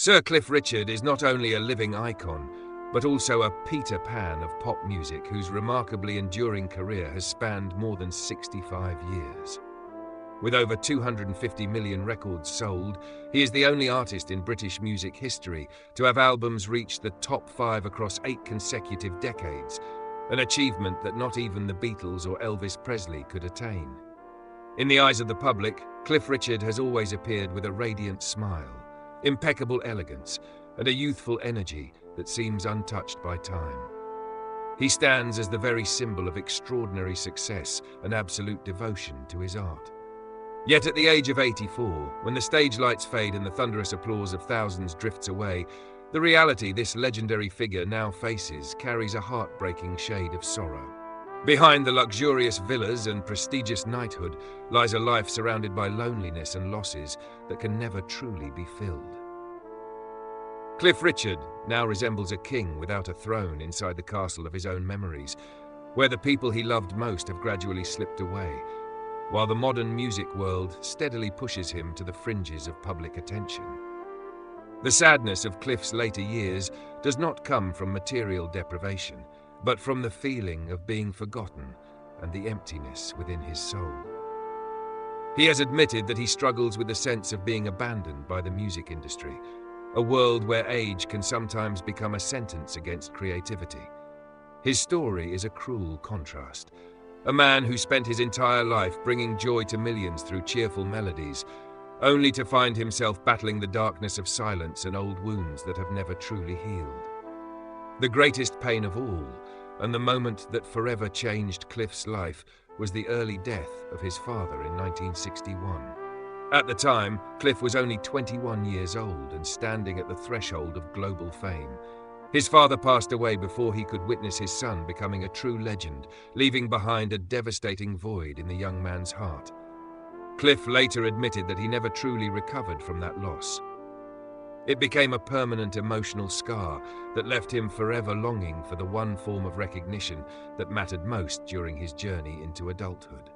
Sir Cliff Richard is not only a living icon, but also a Peter Pan of pop music whose remarkably enduring career has spanned more than 65 years. With over 250 million records sold, he is the only artist in British music history to have albums reach the top 5 across 8 consecutive decades, an achievement that not even the Beatles or Elvis Presley could attain. In the eyes of the public, Cliff Richard has always appeared with a radiant smile, impeccable elegance, and a youthful energy that seems untouched by time. He stands as the very symbol of extraordinary success and absolute devotion to his art. Yet at the age of 84, when the stage lights fade and the thunderous applause of thousands drifts away, the reality this legendary figure now faces carries a heartbreaking shade of sorrow. Behind the luxurious villas and prestigious knighthood lies a life surrounded by loneliness and losses that can never truly be filled. Cliff Richard now resembles a king without a throne inside the castle of his own memories, where the people he loved most have gradually slipped away, while the modern music world steadily pushes him to the fringes of public attention. The sadness of Cliff's later years does not come from material deprivation, but from the feeling of being forgotten and the emptiness within his soul. He has admitted that he struggles with the sense of being abandoned by the music industry, a world where age can sometimes become a sentence against creativity. His story is a cruel contrast. A man who spent his entire life bringing joy to millions through cheerful melodies, only to find himself battling the darkness of silence and old wounds that have never truly healed. The greatest pain of all, and the moment that forever changed Cliff's life, was the early death of his father in 1961. At the time, Cliff was only 21 years old and standing at the threshold of global fame. His father passed away before he could witness his son becoming a true legend, leaving behind a devastating void in the young man's heart. Cliff later admitted that he never truly recovered from that loss. It became a permanent emotional scar that left him forever longing for the one form of recognition that mattered most during his journey into adulthood.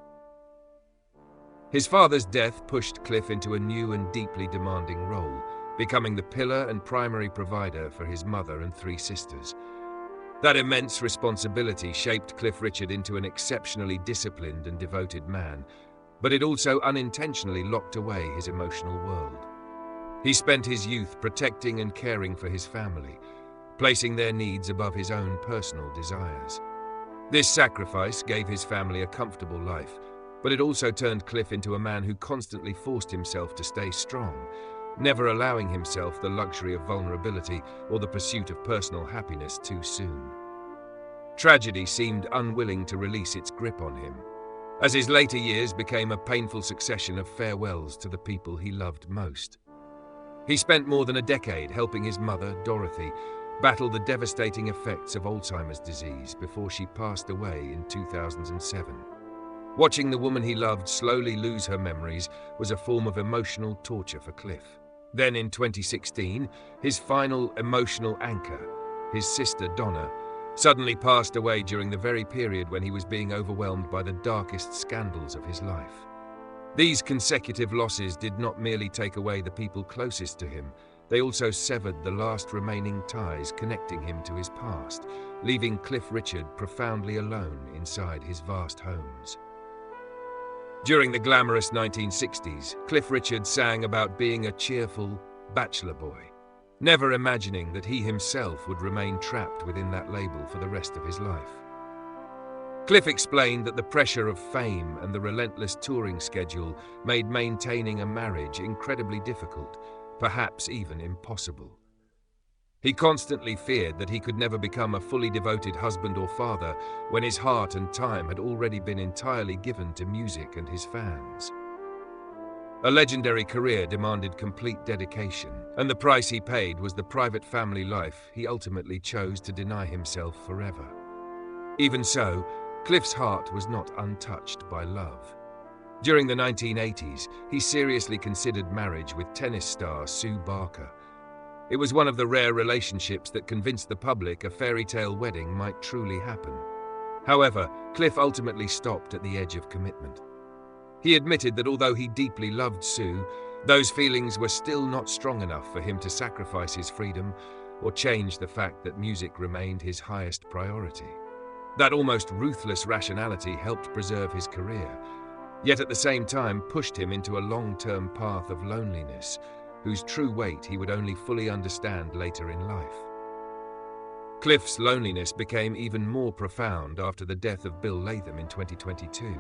His father's death pushed Cliff into a new and deeply demanding role, becoming the pillar and primary provider for his mother and 3 sisters. That immense responsibility shaped Cliff Richard into an exceptionally disciplined and devoted man, but it also unintentionally locked away his emotional world. He spent his youth protecting and caring for his family, placing their needs above his own personal desires. This sacrifice gave his family a comfortable life, but it also turned Cliff into a man who constantly forced himself to stay strong, never allowing himself the luxury of vulnerability or the pursuit of personal happiness too soon. Tragedy seemed unwilling to release its grip on him, as his later years became a painful succession of farewells to the people he loved most. He spent more than a decade helping his mother, Dorothy, battle the devastating effects of Alzheimer's disease before she passed away in 2007. Watching the woman he loved slowly lose her memories was a form of emotional torture for Cliff. Then in 2016, his final emotional anchor, his sister Donna, suddenly passed away during the very period when he was being overwhelmed by the darkest scandals of his life. These consecutive losses did not merely take away the people closest to him, they also severed the last remaining ties connecting him to his past, leaving Cliff Richard profoundly alone inside his vast homes. During the glamorous 1960s, Cliff Richard sang about being a cheerful bachelor boy, never imagining that he himself would remain trapped within that label for the rest of his life. Cliff explained that the pressure of fame and the relentless touring schedule made maintaining a marriage incredibly difficult, perhaps even impossible. He constantly feared that he could never become a fully devoted husband or father when his heart and time had already been entirely given to music and his fans. A legendary career demanded complete dedication, and the price he paid was the private family life he ultimately chose to deny himself forever. Even so, Cliff's heart was not untouched by love. During the 1980s, he seriously considered marriage with tennis star Sue Barker. It was one of the rare relationships that convinced the public a fairy tale wedding might truly happen. However, Cliff ultimately stopped at the edge of commitment. He admitted that although he deeply loved Sue, Those feelings were still not strong enough for him to sacrifice his freedom or change the fact that music remained his highest priority. That almost ruthless rationality helped preserve his career, yet at the same time pushed him into a long-term path of loneliness, whose true weight he would only fully understand later in life. Cliff's loneliness became even more profound after the death of Bill Latham in 2022.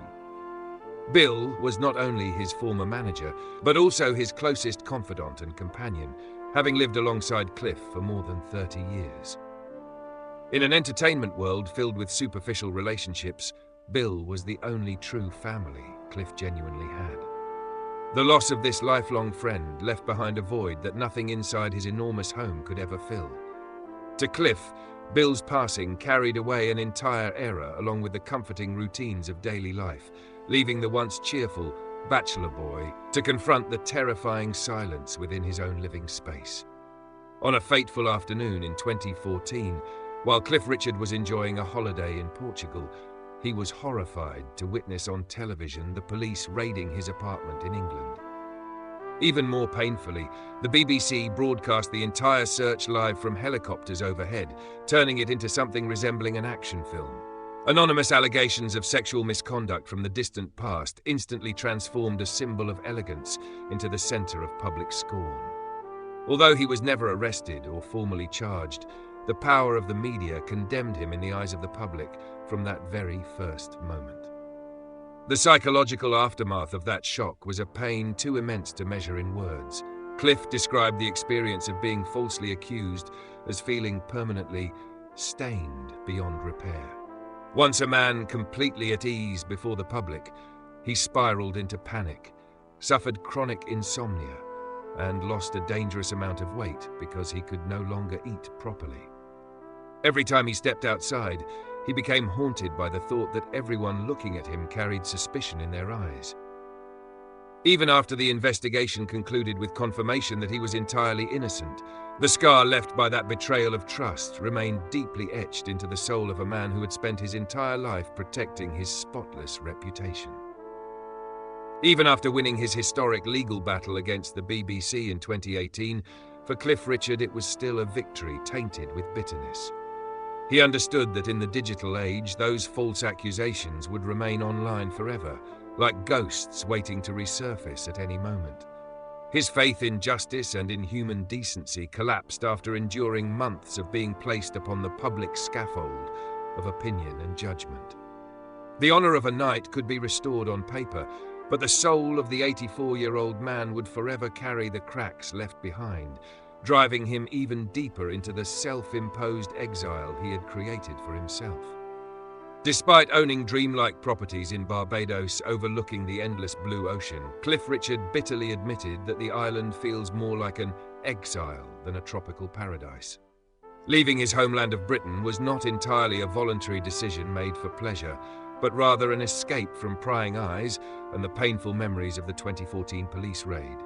Bill was not only his former manager, but also his closest confidant and companion, having lived alongside Cliff for more than 30 years. In an entertainment world filled with superficial relationships, Bill was the only true family Cliff genuinely had. The loss of this lifelong friend left behind a void that nothing inside his enormous home could ever fill. To Cliff, Bill's passing carried away an entire era along with the comforting routines of daily life, leaving the once cheerful bachelor boy to confront the terrifying silence within his own living space. On a fateful afternoon in 2014, while Cliff Richard was enjoying a holiday in Portugal, he was horrified to witness on television the police raiding his apartment in England. Even more painfully, the BBC broadcast the entire search live from helicopters overhead, turning it into something resembling an action film. Anonymous allegations of sexual misconduct from the distant past instantly transformed a symbol of elegance into the center of public scorn. Although he was never arrested or formally charged, the power of the media condemned him in the eyes of the public from that very first moment. The psychological aftermath of that shock was a pain too immense to measure in words. Cliff described the experience of being falsely accused as feeling permanently stained beyond repair. Once a man completely at ease before the public, he spiraled into panic, suffered chronic insomnia, and lost a dangerous amount of weight because he could no longer eat properly. Every time he stepped outside, he became haunted by the thought that everyone looking at him carried suspicion in their eyes. Even after the investigation concluded with confirmation that he was entirely innocent, the scar left by that betrayal of trust remained deeply etched into the soul of a man who had spent his entire life protecting his spotless reputation. Even after winning his historic legal battle against the BBC in 2018, for Cliff Richard it was still a victory tainted with bitterness. He understood that in the digital age, those false accusations would remain online forever, like ghosts waiting to resurface at any moment. His faith in justice and in human decency collapsed after enduring months of being placed upon the public scaffold of opinion and judgment. The honor of a knight could be restored on paper, but the soul of the 84-year-old man would forever carry the cracks left behind, driving him even deeper into the self-imposed exile he had created for himself. Despite owning dreamlike properties in Barbados overlooking the endless blue ocean, Cliff Richard bitterly admitted that the island feels more like an exile than a tropical paradise. Leaving his homeland of Britain was not entirely a voluntary decision made for pleasure, but rather an escape from prying eyes and the painful memories of the 2014 police raid.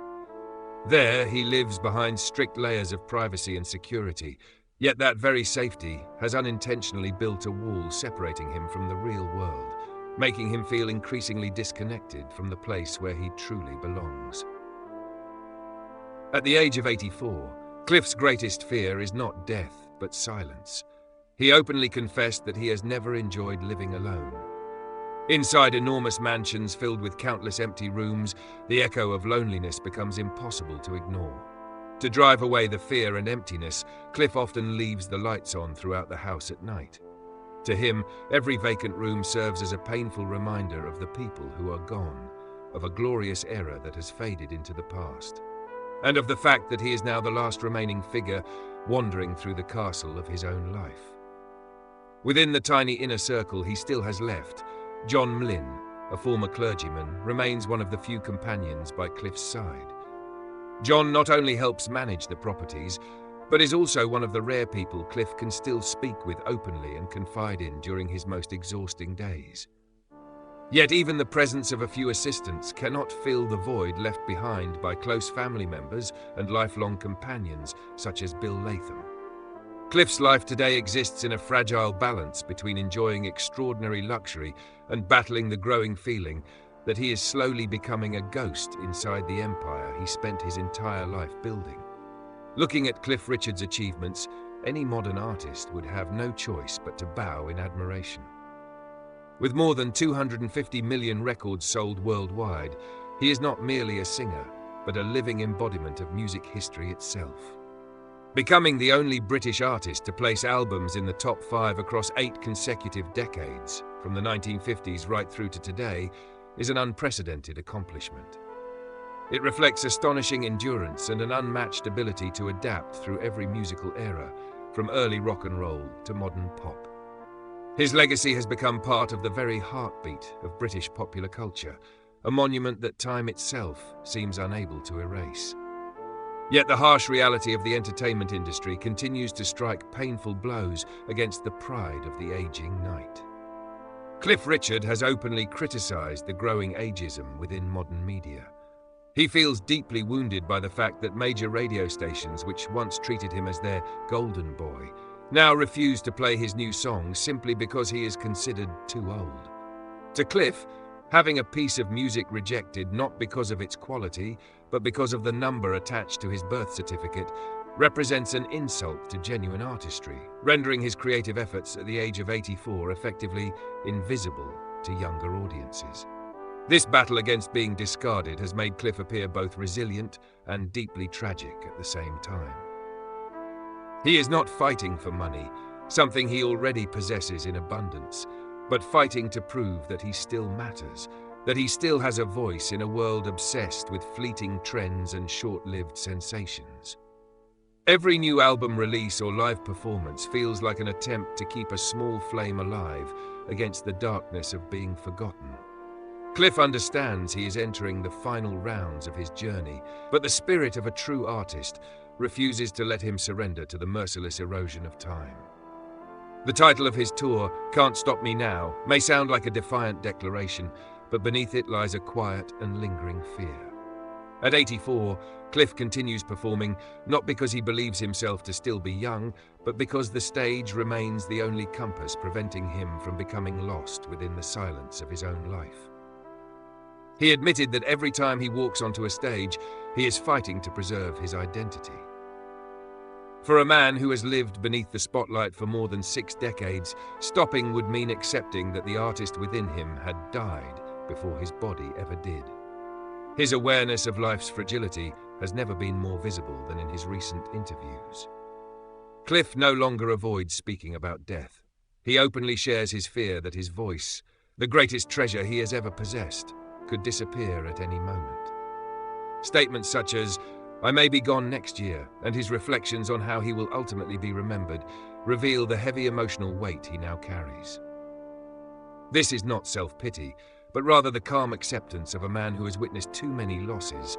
There, he lives behind strict layers of privacy and security, yet that very safety has unintentionally built a wall separating him from the real world, making him feel increasingly disconnected from the place where he truly belongs. At the age of 84, Cliff's greatest fear is not death, but silence. He openly confessed that he has never enjoyed living alone. Inside enormous mansions filled with countless empty rooms, the echo of loneliness becomes impossible to ignore. To drive away the fear and emptiness, Cliff often leaves the lights on throughout the house at night. To him, every vacant room serves as a painful reminder of the people who are gone, of a glorious era that has faded into the past, and of the fact that he is now the last remaining figure wandering through the castle of his own life. Within the tiny inner circle he still has left, John Mlynn, a former clergyman, remains one of the few companions by Cliff's side. John not only helps manage the properties, but is also one of the rare people Cliff can still speak with openly and confide in during his most exhausting days. Yet even the presence of a few assistants cannot fill the void left behind by close family members and lifelong companions such as Bill Latham. Cliff's life today exists in a fragile balance between enjoying extraordinary luxury and battling the growing feeling that he is slowly becoming a ghost inside the empire he spent his entire life building. Looking at Cliff Richard's achievements, any modern artist would have no choice but to bow in admiration. With more than 250 million records sold worldwide, he is not merely a singer, but a living embodiment of music history itself. Becoming the only British artist to place albums in the top 5 across 8 consecutive decades, from the 1950s right through to today, is an unprecedented accomplishment. It reflects astonishing endurance and an unmatched ability to adapt through every musical era, from early rock and roll to modern pop. His legacy has become part of the very heartbeat of British popular culture, a monument that time itself seems unable to erase. Yet the harsh reality of the entertainment industry continues to strike painful blows against the pride of the aging knight. Cliff Richard has openly criticised the growing ageism within modern media. He feels deeply wounded by the fact that major radio stations, which once treated him as their golden boy, now refuse to play his new songs simply because he is considered too old. To Cliff, having a piece of music rejected not because of its quality, but because of the number attached to his birth certificate, represents an insult to genuine artistry, rendering his creative efforts at the age of 84 effectively invisible to younger audiences. This battle against being discarded has made Cliff appear both resilient and deeply tragic at the same time. He is not fighting for money, something he already possesses in abundance, but fighting to prove that he still matters, that he still has a voice in a world obsessed with fleeting trends and short-lived sensations. Every new album release or live performance feels like an attempt to keep a small flame alive against the darkness of being forgotten. Cliff understands he is entering the final rounds of his journey, but the spirit of a true artist refuses to let him surrender to the merciless erosion of time. The title of his tour, Can't Stop Me Now, may sound like a defiant declaration, but beneath it lies a quiet and lingering fear. At 84, Cliff continues performing, not because he believes himself to still be young, but because the stage remains the only compass preventing him from becoming lost within the silence of his own life. He admitted that every time he walks onto a stage, he is fighting to preserve his identity. For a man who has lived beneath the spotlight for more than 6 decades, stopping would mean accepting that the artist within him had died before his body ever did. His awareness of life's fragility has never been more visible than in his recent interviews. Cliff no longer avoids speaking about death. He openly shares his fear that his voice, the greatest treasure he has ever possessed, could disappear at any moment. Statements such as, "I may be gone next year," and his reflections on how he will ultimately be remembered reveal the heavy emotional weight he now carries. This is not self-pity, but rather the calm acceptance of a man who has witnessed too many losses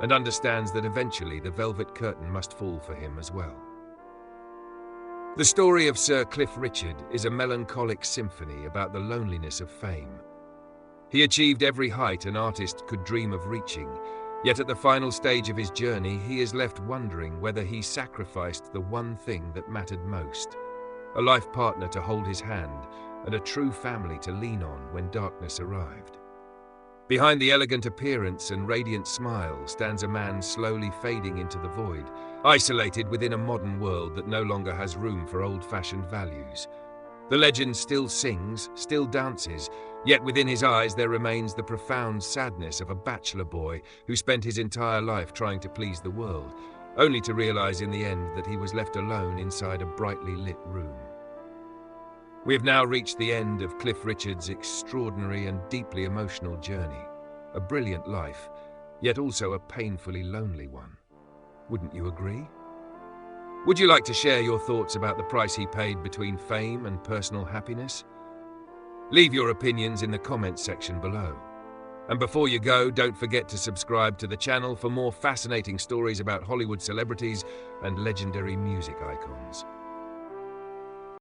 and understands that eventually the velvet curtain must fall for him as well. The story of Sir Cliff Richard is a melancholic symphony about the loneliness of fame. He achieved every height an artist could dream of reaching, yet at the final stage of his journey, he is left wondering whether he sacrificed the one thing that mattered most: a life partner to hold his hand and a true family to lean on when darkness arrived. Behind the elegant appearance and radiant smile stands a man slowly fading into the void, isolated within a modern world that no longer has room for old-fashioned values. The legend still sings, still dances, yet within his eyes there remains the profound sadness of a bachelor boy who spent his entire life trying to please the world, only to realize in the end that he was left alone inside a brightly lit room. We have now reached the end of Cliff Richard's extraordinary and deeply emotional journey. A brilliant life, yet also a painfully lonely one. Wouldn't you agree? Would you like to share your thoughts about the price he paid between fame and personal happiness? Leave your opinions in the comments section below. And before you go, don't forget to subscribe to the channel for more fascinating stories about Hollywood celebrities and legendary music icons.